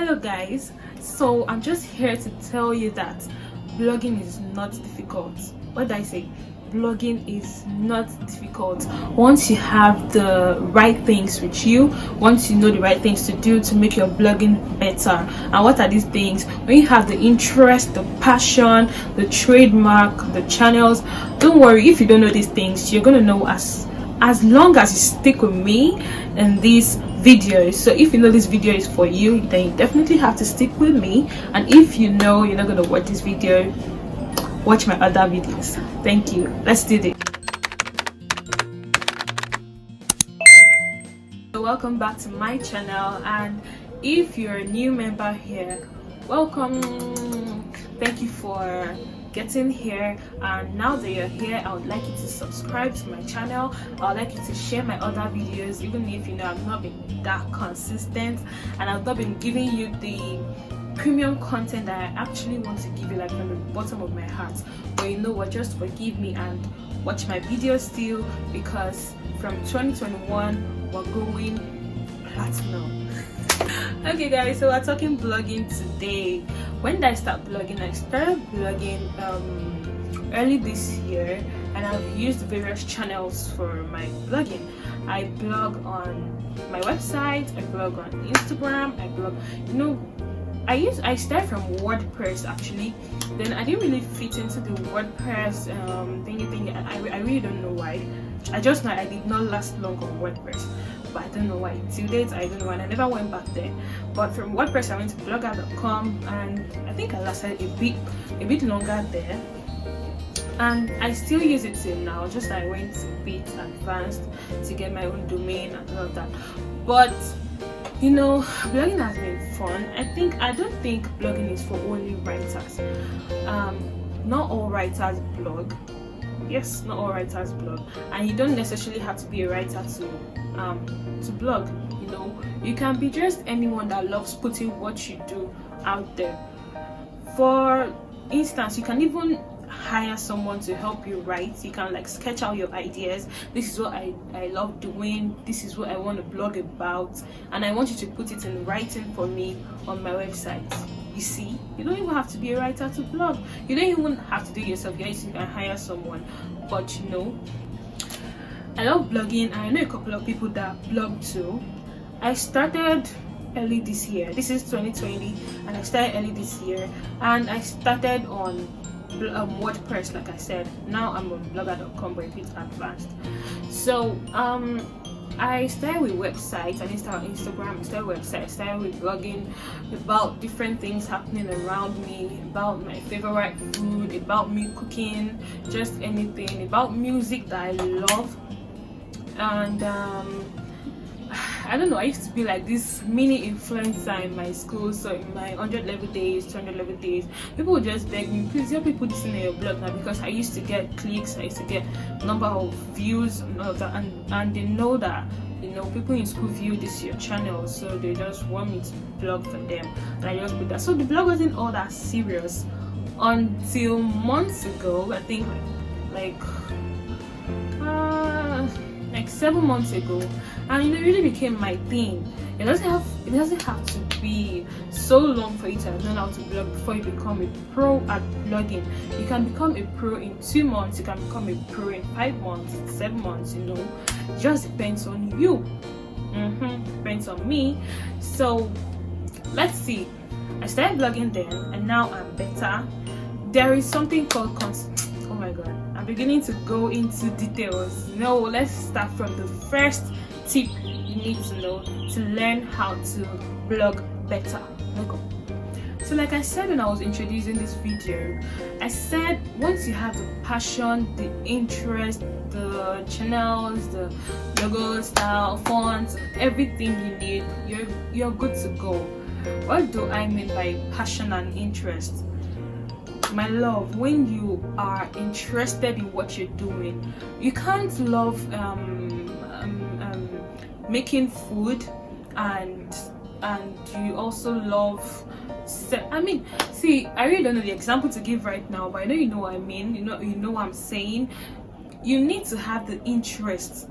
Hello guys, so I'm just here to tell you that blogging is not difficult. What did I say? Blogging is not difficult once you have the right things with you, once you know the right things to do to make your blogging better. And what are these things? When you have the interest, the passion, the trademark, the channels, don't worry if you don't know these things. You're gonna know as long as you stick with me in these videos. So if you know this video is for you, then you definitely have to stick with me. And if you know you're not going to watch this video, watch my other videos. Thank you. Let's do this. So welcome back to my channel, and if you're a new member here, welcome. Thank you for getting here, and now that you're here, I would like you to subscribe to my channel. I would like you to share my other videos, even if you know I've not been that consistent and I've not been giving you the premium content that I actually want to give you, like from the bottom of my heart. But you know what, just forgive me and watch my videos still, because from 2021 we're going platinum. Okay guys, so we're talking blogging today. When did I start blogging? I started blogging early this year, and I've used various channels for my blogging. I blog on my website, I blog on Instagram, I blog, you know, I started from WordPress actually. Then I didn't really fit into the WordPress thingy. I really don't know why. I just know I did not last long on WordPress, but I don't know why. Till date, I don't know, and I never went back there. But from WordPress I went to blogger.com, and I think I lasted a bit longer there, and I still use it till now. Just I went a bit advanced to get my own domain and all of that. But you know, blogging has been fun. I don't think blogging is for only writers. Not all writers blog. Yes, not all writers blog, and you don't necessarily have to be a writer to blog. You know, you can be just anyone that loves putting what you do out there. For instance, you can even hire someone to help you write. You can like sketch out your ideas. This is what I love doing, this is what I want to blog about, and I want you to put it in writing for me on my website. You see, you don't even have to be a writer to blog. You don't even have to do it yourself. Yes, you can hire someone. But you know, I love blogging, and I know a couple of people that blog too. I started early this year. This is 2020, and I started early this year, and I started on WordPress, like I said. Now I'm on blogger.com, but it's advanced. So I started with websites. I didn't start on Instagram. I started with websites. I started with blogging about different things happening around me, about my favorite food, about me cooking, just anything, about music that I love. And I don't know, I used to be like this mini influencer in my school. So in my 100 level days, 200 level days, people would just beg me, please help me put this in your blog now, because I used to get clicks, I used to get number of views and all of that, and they know that, you know, people in school view this your channel, so they just want me to blog for them, and I just put that. So the blog wasn't all that serious until months ago. I think like 7 months ago, and you know, it really became my thing. It doesn't have to be so long for you to learn how to blog before you become a pro at blogging. You can become a pro in 2 months, you can become a pro in 5 months, 7 months, you know. It just depends on you. Depends on me. So let's see, I started blogging then, and now I'm better. There is something called oh my god, I'm beginning to go into details. No, let's start from the first tip you need to know to learn how to blog better. So like I said when I was introducing this video, I said once you have the passion, the interest, the channels, the logo, style, fonts, everything you need, you're good to go. What do I mean by passion and interest? My love, when you are interested in what you're doing, you can't love making food and you also love see, I really don't know the example to give right now, but I know you know what I mean. You know what I'm saying. You need to have the interest.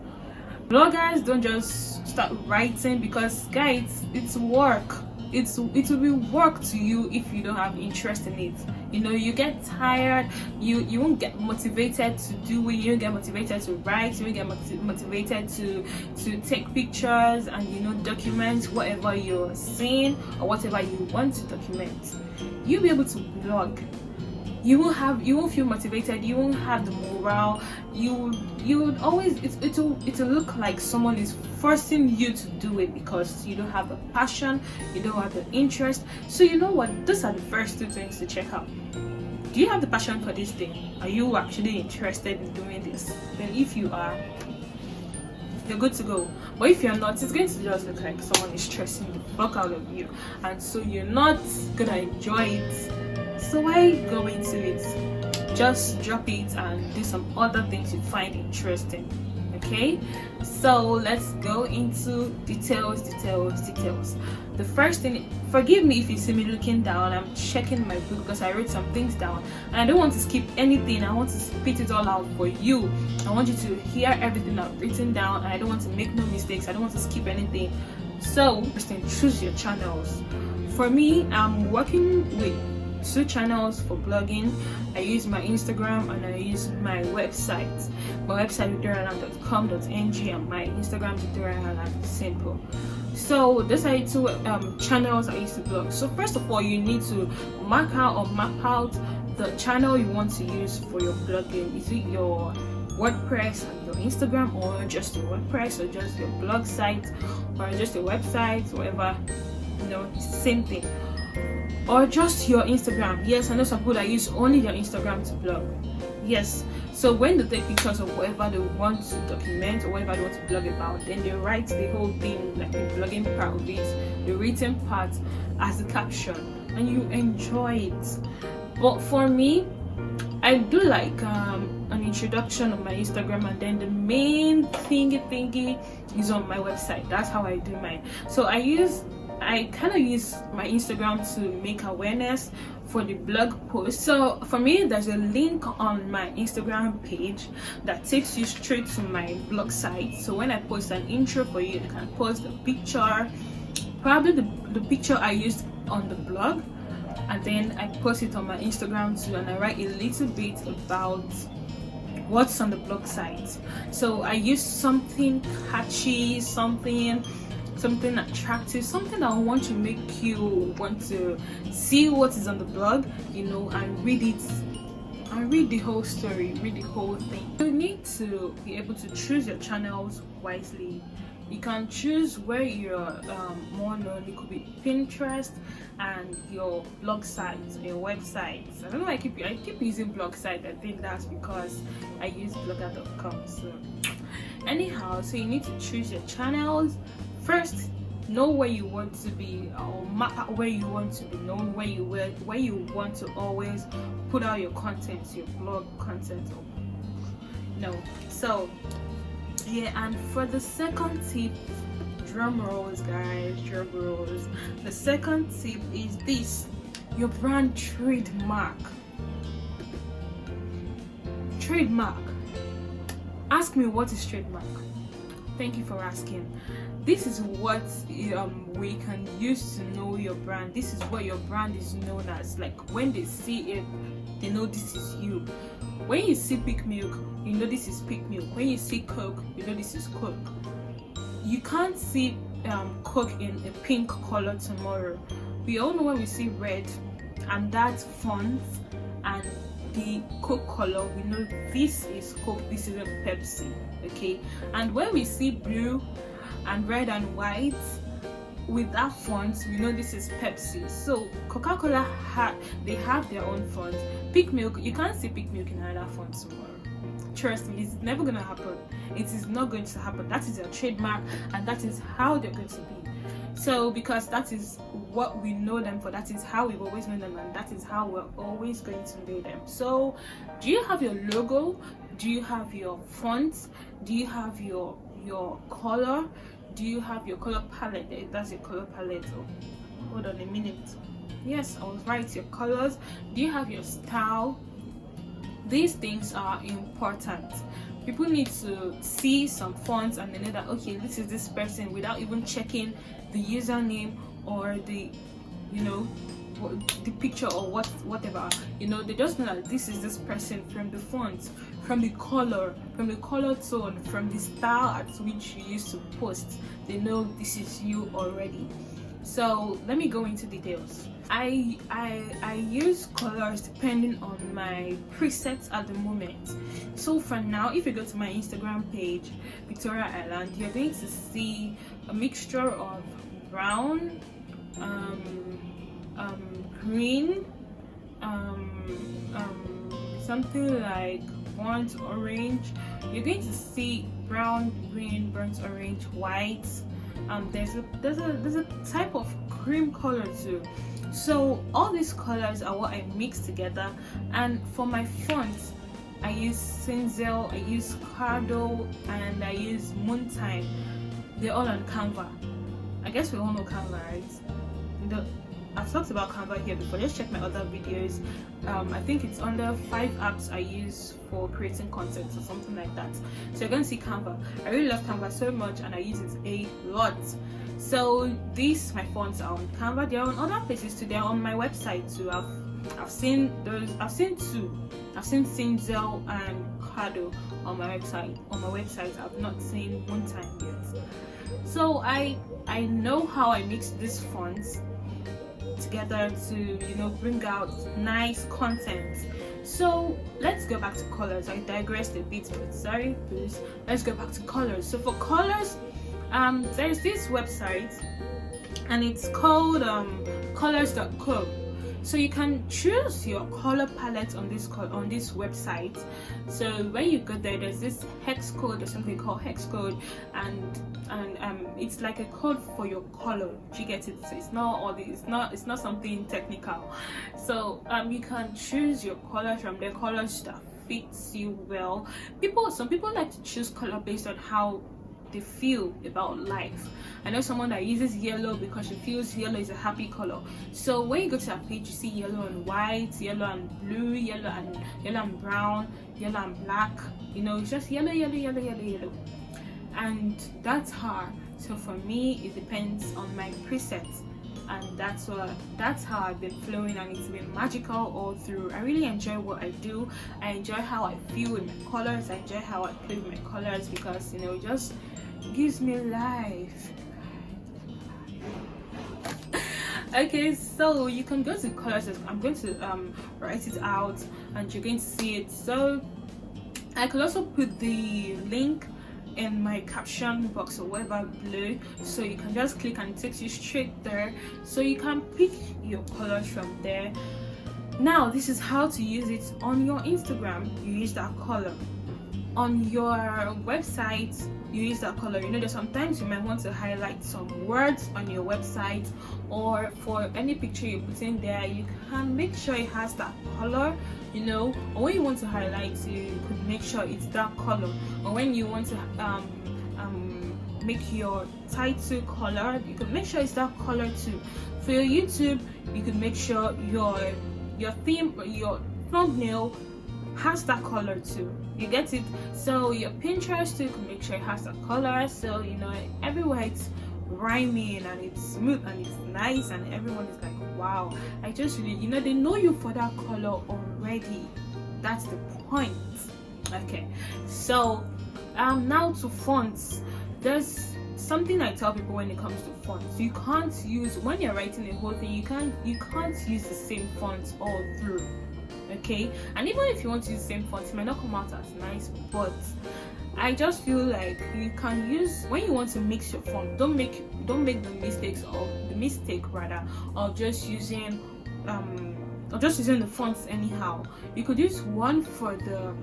Bloggers don't just start writing, because guys, it's work. it will be work to you if you don't have interest in it. You know, you get tired, you won't get motivated to do it, you won't get motivated to write, you won't get motivated to take pictures and, you know, document whatever you're seeing or whatever you want to document. You'll be able to blog. You won't feel motivated, you won't have the morale, you would always, it'll look like someone is forcing you to do it because you don't have the passion, you don't have the interest. So you know what, those are the first two things to check out. Do you have the passion for this thing? Are you actually interested in doing this? Then if you are, you're good to go. But if you're not, it's going to just look like someone is stressing the fuck out of you, and so you're not gonna enjoy it. So why go into it? Just drop it and do some other things you find interesting. Okay, so let's go into details. The first thing, forgive me if you see me looking down, I'm checking my book because I wrote some things down and I don't want to skip anything. I want to spit it all out for you. I want you to hear everything I've written down, and I don't want to make no mistakes. I don't want to skip anything. So first thing, choose your channels. For me, I'm working with 2 channels for blogging. I use my Instagram and I use my website. My website victoriaaland.com.ng and my Instagram victoriaaland. Simple. So these are 2 channels I used to blog. So first of all, you need to mark out or map out the channel you want to use for your blogging. Is it your WordPress and your Instagram, or just your WordPress, or just your blog site, or just your website, whatever, you know, same thing. Or just your Instagram. Yes, I know some people that use only their Instagram to blog. Yes, so when they take pictures of whatever they want to document or whatever they want to blog about, then they write the whole thing, like the blogging part of it, the written part as a caption, and you enjoy it. But for me, I do like an introduction on my Instagram, and then the main thingy is on my website. That's how I do mine. So I kind of use my Instagram to make awareness for the blog post. So for me, there's a link on my Instagram page that takes you straight to my blog site. So when I post an intro for you, I can post the picture, probably the picture I used on the blog, and then I post it on my Instagram too, and I write a little bit about what's on the blog site. So I use something catchy, something attractive, something that I want to make you want to see what is on the blog, you know, and read it, and read the whole story, read the whole thing. You need to be able to choose your channels wisely. You can choose where you're more known. It could be Pinterest and your blog site, your website. I don't know why I keep using blog site. I think that's because I use blogger.com. So anyhow, so you need to choose your channels. First, know where you want to be, or map out where you want to be known, where you want to always put out your content, your blog content. So yeah, and for the second tip, drum rolls guys, drum rolls. The second tip is this: your brand trademark. Trademark. Ask me, what is trademark? Thank you for asking. This is what we can use to know your brand. This is what your brand is known as. Like when they see it, they know this is you. When you see Peak Milk, you know this is Peak Milk. When you see Coke, you know this is Coke. You can't see Coke in a pink color tomorrow. We all know when we see red and that font and the Coke color, we know this is Coke, this is a Pepsi. Okay, and when we see blue and red and white with that font, we know this is Pepsi. So Coca-Cola they have their own font. Peak Milk, you can't see Peak Milk in another font tomorrow. Trust me, it's never gonna happen. It is not going to happen. That is their trademark, and that is how they're going to be. So because that is what we know them for, that is how we've always known them, and that is how we're always going to know them. So do you have your logo? Do you have your font? Do you have your color? Do you have your color palette? That's your color palette. Oh, hold on a minute. Yes, I was right. Your colors. Do you have your style? These things are important. People need to see some fonts and they know that, okay, this is this person, without even checking the username or the, you know, the picture or whatever, you know, they just know that this is this person from the font, from the color tone, from the style at which you used to post. They know this is you already. So let me go into details. I use colors depending on my presets at the moment. So for now, if you go to my Instagram page, Victoria Island, you're going to see a mixture of brown, green, something like burnt orange. You're going to see brown, green, burnt orange, white. There's a type of cream color too. So all these colors are what I mix together. And for my fonts, I use Cinzel, I use Cardo, and I use Moontime. They're all on Canva. I guess we all know Canva, right? I've talked about Canva here before. Just check my other videos. I think it's under 5 apps I use for creating content or something like that. So you're going to see Canva. I really love Canva so much and I use it a lot. So these, my fonts are on Canva. They're on other places too. They're on my website too. I've seen those. I've seen 2. I've seen Cinzel and Cardo on my website. I've not seen Moontime yet. So I know how I mix these fonts together to, you know, bring out nice content. So let's go back to colors. I digressed a bit, but sorry, please. Let's go back to colors. So for colors, there's this website and it's called colors.co. So you can choose your color palette on this website. So when you go there, there's this hex code or something called hex code, and it's like a code for your color. Do you get it? So it's not something technical. So you can choose your colors from the colors that fits you well. Some people like to choose color based on how they feel about life. I know someone that uses yellow because she feels yellow is a happy color. So when you go to that page, you see yellow and white, yellow and blue, yellow and brown, yellow and black. You know, it's just yellow, and that's her. So for me, it depends on my presets, and that's how I've been flowing, and it's been magical all through. I really enjoy what I do. I enjoy how I feel with my colors. I enjoy how I play with my colors because, you know, it just gives me life. Okay, so you can go to colors. I'm going to write it out and you're going to see it. So I could also put the link in my caption box or whatever below, so you can just click and it takes you straight there, so you can pick your colors from there. Now this is how to use it on your Instagram. You use that color on your website. You use that color. You know that sometimes you might want to highlight some words on your website, or for any picture you put in there, you can make sure it has that color, you know. Or when you want to highlight, you could make sure it's that color. Or when you want to make your title color, you could make sure it's that color too. For your YouTube, you could make sure your theme, your thumbnail has that color too. You get it? So your Pinterest too can make sure it has that color, so you know everywhere it's rhyming and it's smooth and it's nice and everyone is like, wow, I just really, you know, they know you for that color already. That's the point. Okay, so now to fonts. There's something I tell people when it comes to fonts. You can't use, when you're writing a whole thing, you can't use the same fonts all through. Okay, and even if you want to use the same font, it might not come out as nice, but I just feel like you can use, when you want to mix your font, don't make the mistake of just using the fonts anyhow. You could use one for the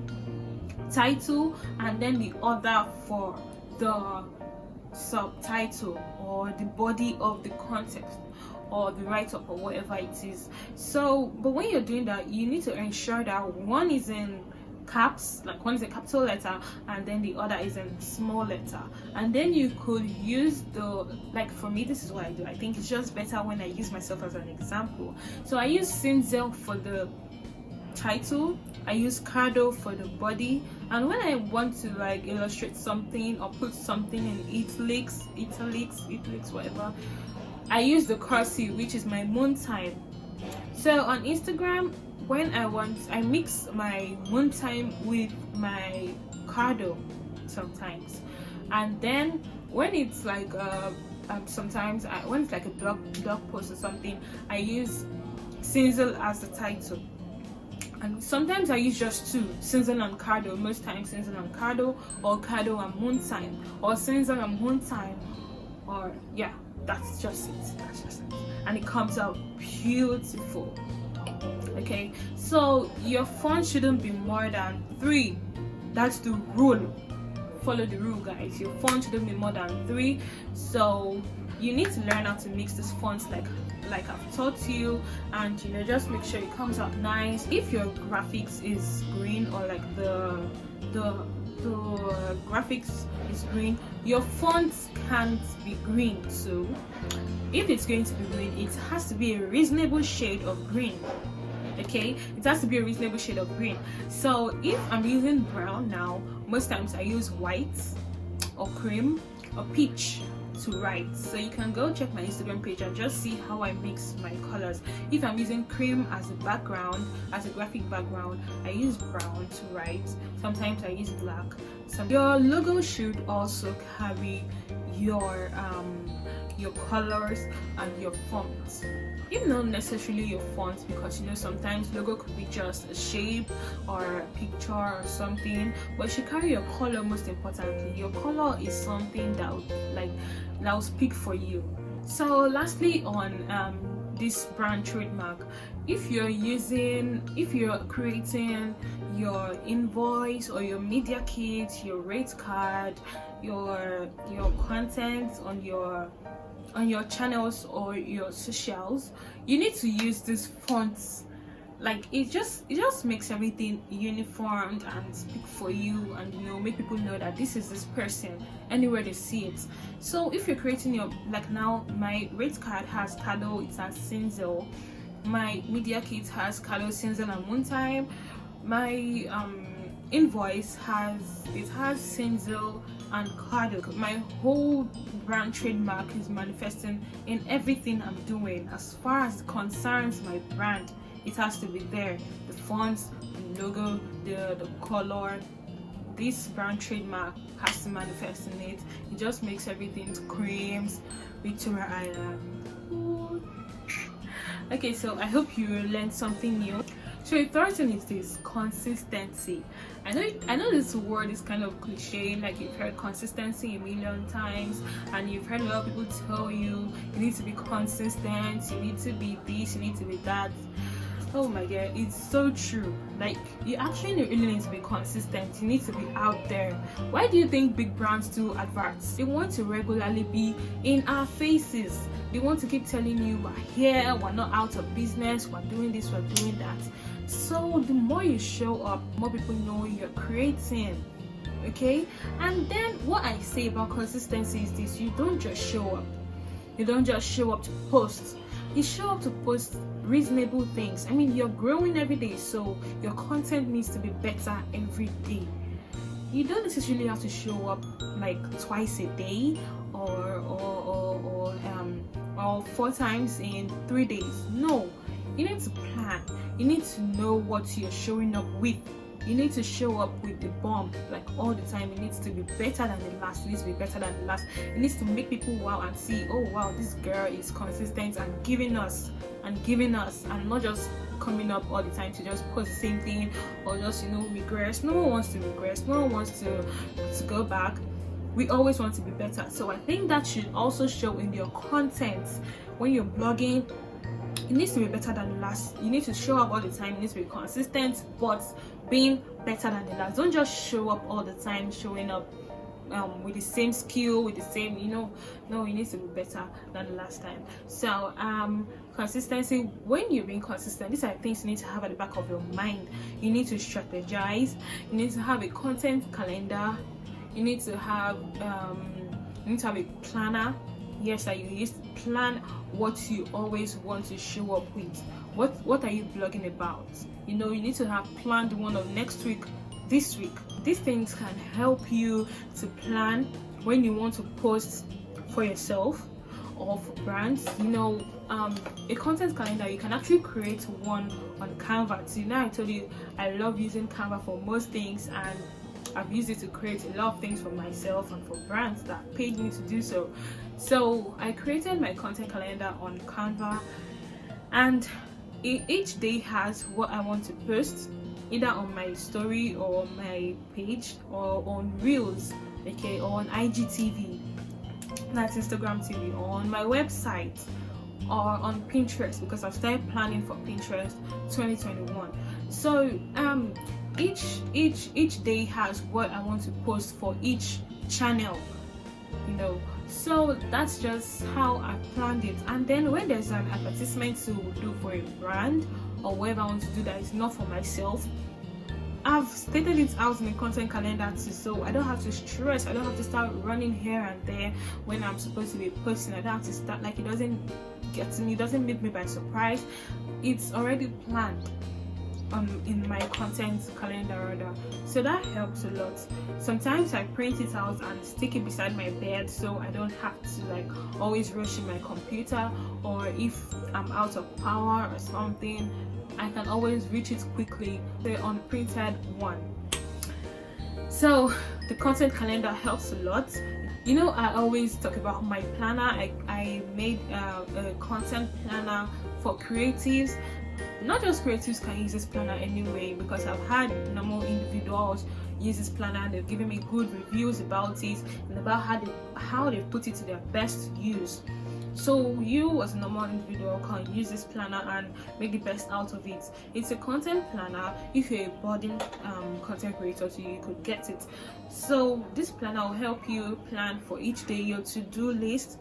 title and then the other for the subtitle or the body of the context or the write-up or whatever it is. So but when you're doing that, you need to ensure that one is in caps, like one is a capital letter and then the other is in small letter, and then you could use the, like for me, this is what I do. I think it's just better when I use myself as an example. So I use Cinzel for the title, I use Cardo for the body, and when I want to like illustrate something or put something in italics, whatever, I use the cursive, which is my moon time. So on Instagram, when I mix my moon time with my cardo sometimes, and then when it's like sometimes when it's like a blog post or something, I use Cinzel as the title. And sometimes I use just two, Cinzel and cardo. Most times Cinzel and cardo, or cardo and moon time, or Cinzel and moon time, or yeah, that's just it. That's just it. And it comes out beautiful. Okay, so your font shouldn't be more than 3. That's the rule. Follow the rule, guys. Your font shouldn't be more than 3. So you need to learn how to mix these fonts like I've taught you, and you know, just make sure it comes out nice. If your graphics is green, or like the graphics is green, your font can't be green. So if it's going to be green, it has to be a reasonable shade of green. Okay, it has to be a reasonable shade of green. So if I'm using brown now, most times I use white or cream or peach to write. So you can go check my Instagram page and just see how I mix my colors. If I'm using cream as a background, as a graphic background, I use brown to write. Sometimes I use black. Your logo should also carry your colors and your fonts. If not necessarily your fonts, because you know sometimes logo could be just a shape or a picture or something, but you should carry your color. Most importantly, your color is something that will speak for you. So lastly, on this brand trademark, if you're creating your invoice or your media kit, your rate card, your content on your channels or your socials, you need to use these fonts. Like it just makes everything uniformed and speak for you, and you know, make people know that this is this person anywhere they see it. So if you're creating your, like now my rate card has cardo, it has Cinzel, my media kit has cardo, Cinzel and moon time, my invoice has Cinzel and cardo. My whole brand trademark is manifesting in everything I'm doing. As far as it concerns my brand, it has to be there. The fonts, the logo, the color, this brand trademark has to manifest in it. It just makes everything creams, Victoria Island. Ooh. Okay, so I hope you learned something new. So the third thing is this consistency. I know this word is kind of cliche, like you've heard consistency a million times, and you've heard a lot of people tell you need to be consistent, you need to be this, you need to be that. Oh my god, it's so true. Like you actually really need to be consistent. You need to be out there. Why do you think big brands do adverts? They want to regularly be in our faces. They want to keep telling you we're here, we're not out of business, we're doing this, we're doing that. So the more you show up, more people know you're creating. Okay? And then what I say about consistency is this: you don't just show up. You don't just show up to post. You show up to post reasonable things. I mean, you're growing every day, so your content needs to be better every day. You don't necessarily have to show up like twice a day or 4 times in 3 days. No, you need to plan. You need to know what you're showing up with. You need to show up with the bomb like all the time. It needs to be better than the last. It needs to be better than the last. It needs to make people wow and see, oh wow, this girl is consistent and giving us, and not just coming up all the time to just post the same thing or just, you know, regress. No one wants to regress. No one wants to go back. We always want to be better. So I think that should also show in your content. When you're blogging, it needs to be better than the last. You need to show up all the time. You need to be consistent, but being better than the last. Don't just show up all the time, showing up with the same skill, with the same, you know. No, you need to be better than the last time. So consistency. When you're being consistent, these are things you need to have at the back of your mind. You need to strategize. You need to have a content calendar. You need to have a planner. Yes, that you used to plan what you always want to show up with. What are you blogging about? You know, you need to have planned one of next week, this week. These things can help you to plan when you want to post for yourself, or for brands. A content calendar, you can actually create one on Canva. So I told you I love using Canva for most things, and I've used it to create a lot of things for myself and for brands that paid me to do so. So I created my content calendar on Canva, and each day has what I want to post, either on my story or on my page or on Reels, okay, or on IGTV, that's Instagram TV, or on my website, or on Pinterest, because I've started planning for Pinterest 2021. So each day has what I want to post for each channel, so that's just how I planned it. And then when there's an advertisement to do for a brand or whatever I want to do that is not for myself, I've stated it out in the content calendar too, so I don't have to stress. I don't have to start running here and there when I'm supposed to be posting. I don't have to start, like, it doesn't get to me, it doesn't meet me by surprise. It's already planned in my content calendar rather. So that helps a lot. Sometimes I print it out and stick it beside my bed, so I don't have to always rush in my computer, or if I'm out of power or something, I can always reach it quickly, the unprinted one. So the content calendar helps a lot. I always talk about my planner. I made a content planner for creatives. Not just creatives can use this planner anyway, because I've had normal individuals use this planner and they've given me good reviews about it and about how they put it to their best use. So you as a normal individual can use this planner and make the best out of it. It's a content planner. If you're a budding content creator, so you could get it. So this planner will help you plan for each day, your to-do list,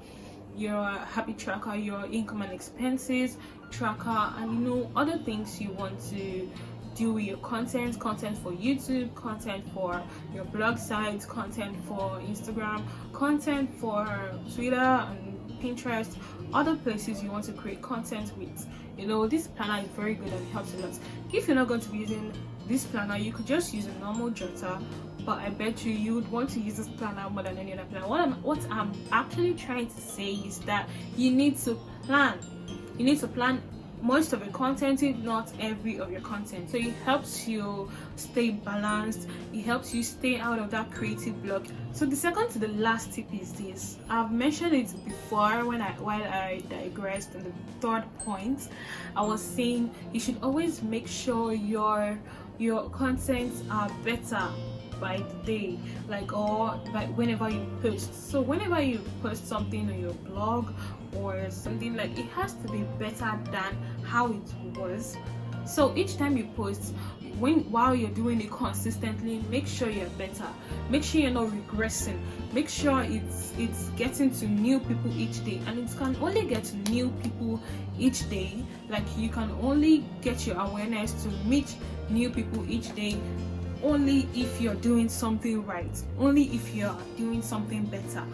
your habit tracker, your income and expenses tracker, and other things you want to do with your content for YouTube, content for your blog sites, content for Instagram, content for Twitter and Pinterest, other places you want to create content with. This planner is very good and helps a lot. If you're not going to be using this planner, you could just use a normal jotter, but I bet you would want to use this planner more than any other planner. What I'm actually trying to say is that you need to plan. You need to plan most of your content, if not every of your content. So it helps you stay balanced. It helps you stay out of that creative block. So the second to the last tip is this. I've mentioned it before while I digressed. And the third point, I was saying you should always make sure your contents are better by the day, or whenever you post. So whenever you post something on your blog or something, it has to be better than how it was. So each time you post, while you're doing it consistently, make sure you're better. Make sure you're not regressing. Make sure it's getting to new people each day, and it can only get to new people each day. You can only get your awareness to meet new people each day only if you're doing something right, only if you're doing something better.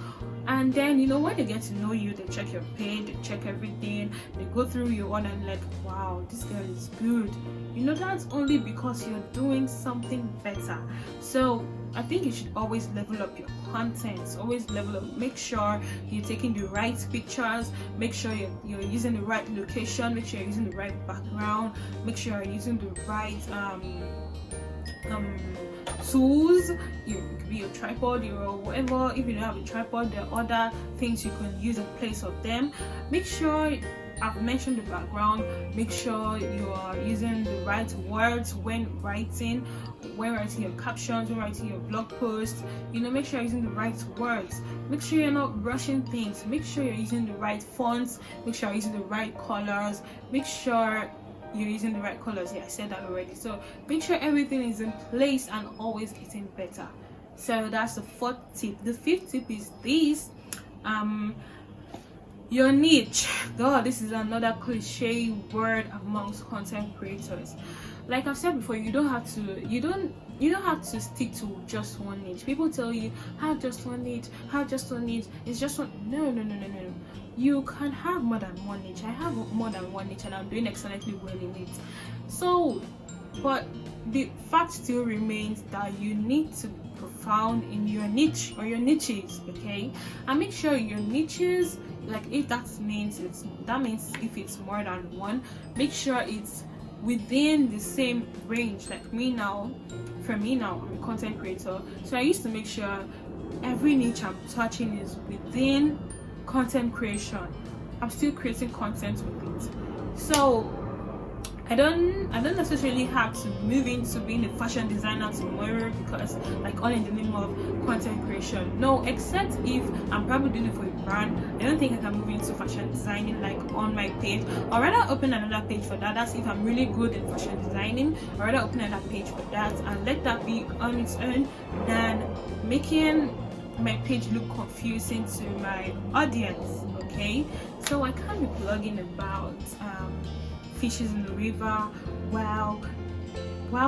And then when they get to know you, they check your page, they check everything, they go through your one and wow, this girl is good. That's only because you're doing something better. So I think you should always level up your content. Always level up. Make sure you're taking the right pictures. Make sure you're using the right location. Make sure you're using the right background. Make sure you're using the right tools. It could be a tripod or whatever. If you don't have a tripod, there are other things you can use in place of them. Make sure, I've mentioned the background. Make sure you are using the right words when writing your captions, when writing your blog posts. Make sure you're using the right words. Make sure you're not rushing things. Make sure you're using the right fonts. Make sure you're using the right colors. Make sure you're using the right colors. Yeah, I said that already. So make sure everything is in place and always getting better. So that's the fourth tip. The fifth tip is this: your niche. God, this is another cliche word amongst content creators. Like I've said before, you don't have to stick to just one niche. People tell you have just one niche, it's just one. No. You can have more than one niche. I have more than one niche and I'm doing excellently well in it. So, but the fact still remains that you need to profound in your niche or your niches, okay? And make sure your niches, like if that means if it's more than one, make sure it's within the same range. Like me now, I'm a content creator, so I used to make sure every niche I'm touching is within content creation. I'm still creating content with it, so I don't necessarily have to move into being a fashion designer tomorrow, because like all in the name of content creation. No, except if I'm probably doing it for a brand. I don't think I can move into fashion designing like on my page, or rather open another page for that. That's if I'm really good in fashion designing, or rather open another page for that and let that be on its own than making my page look confusing to my audience. Okay, so I can't be blogging about fishes in the river while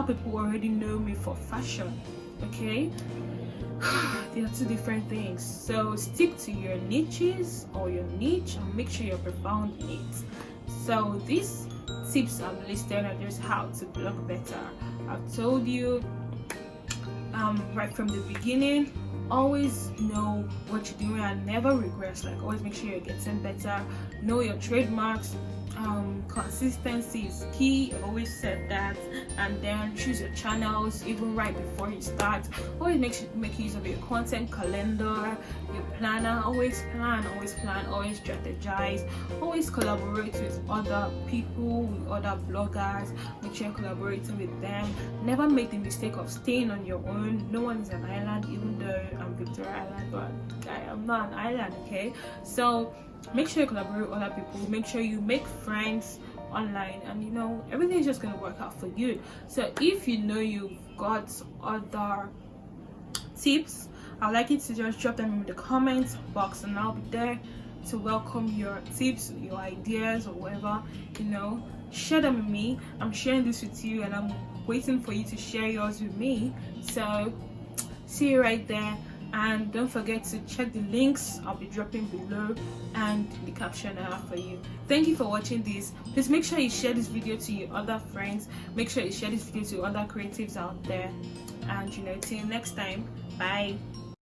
people already know me for fashion. Okay, they are two different things. So stick to your niches or your niche and make sure you're profound in it. So these tips I've listed are just how to blog better. I've told you right from the beginning, always know what you're doing and never regress. Like always make sure you're getting better. Know your trademarks. Consistency is key. I always said that. And then choose your channels even right before you start. Always make use of your content calendar, your planner. Always plan, always strategize, always collaborate with other people, with other bloggers. Make sure you're collaborating with them. Never make the mistake of staying on your own. No one is an island, even though I'm Victoria Island, but I'm not an island. Okay, so make sure you collaborate with other people. Make sure you make friends online, and everything is just going to work out for you. So if you've got other tips, I'd like you to just drop them in the comments box, and I'll be there to welcome your tips, your ideas, or whatever. Share them with me. I'm sharing this with you, and I'm waiting for you to share yours with me. So see you right there. And don't forget to check the links I'll be dropping below and the caption I have for you. Thank you for watching this. Please make sure you share this video to your other friends. Make sure you share this video to other creatives out there. And till next time, bye.